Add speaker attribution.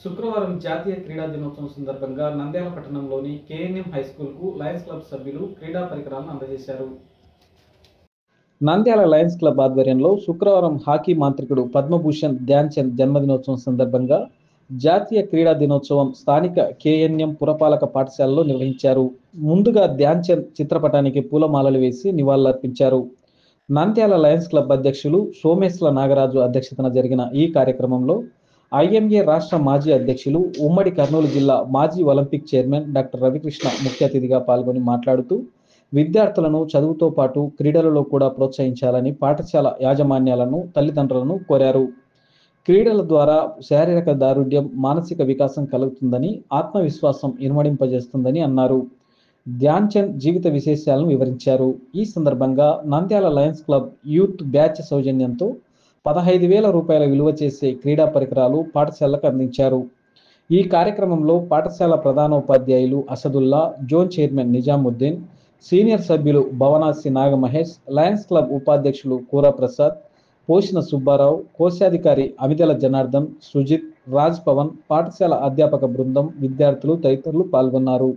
Speaker 1: శుక్రవారం జాతీయ క్రీడా దినోత్సవం సందర్భంగా నంద్యాల పట్టణంలోని కేఎన్ఎం హై స్కూల్కు లయన్స్ క్లబ్ సభ్యులు క్రీడా పరికరాలను అందజేశారు. నంద్యాల లయన్స్ క్లబ్ ఆధ్వర్యంలో శుక్రవారం హాకీ మాంత్రికుడు పద్మభూషణ్ ధ్యాన్ చంద్ జన్మదినోత్సవం సందర్భంగా జాతీయ క్రీడా దినోత్సవం స్థానిక కేఎన్ఎం పురపాలక పాఠశాలలో నిర్వహించారు. ముందుగా ధ్యాన్ చంద్ చిత్రపటానికి పూలమాలలు వేసి నివాళులర్పించారు. నంద్యాల లయన్స్ క్లబ్ అధ్యక్షులు సోమేశ్ల నాగరాజు అధ్యక్షతన జరిగిన ఈ కార్యక్రమంలో ఐఎంఏ రాష్ట్ర మాజీ అధ్యక్షులు, ఉమ్మడి కర్నూలు జిల్లా మాజీ ఒలింపిక్ చైర్మన్ డాక్టర్ రవికృష్ణ ముఖ్య అతిథిగా పాల్గొని మాట్లాడుతూ విద్యార్థులను చదువుతో పాటు క్రీడలలో కూడా ప్రోత్సహించాలని పాఠశాల యాజమాన్యాలను, తల్లిదండ్రులను కోరారు. క్రీడల ద్వారా శారీరక దారుఢ్యం, మానసిక వికాసం కలుగుతుందని, ఆత్మవిశ్వాసం ఇనుమడింపజేస్తుందని అన్నారు. ధ్యాన్ చంద్ జీవిత విశేషాలను వివరించారు. ఈ సందర్భంగా Nandyal Lions club youth batch సౌజన్యంతో 15,000 రూపాయల విలువ చేసే క్రీడా పరికరాలు పాఠశాలకు అందించారు. ఈ కార్యక్రమంలో పాఠశాల ప్రధానోపాధ్యాయులు Asadullah, zone chairman Nizamuddin, senior సభ్యులు భవనాసి నాగమహేష్, లయన్స్ క్లబ్ ఉపాధ్యక్షులు కూర ప్రసాద్, పోషిన సుబ్బారావు, కోశాధికారి అమిదల జనార్దన్, సుజిత్, రాజ్ పవన్, పాఠశాల అధ్యాపక బృందం, విద్యార్థులు తదితరులు పాల్గొన్నారు.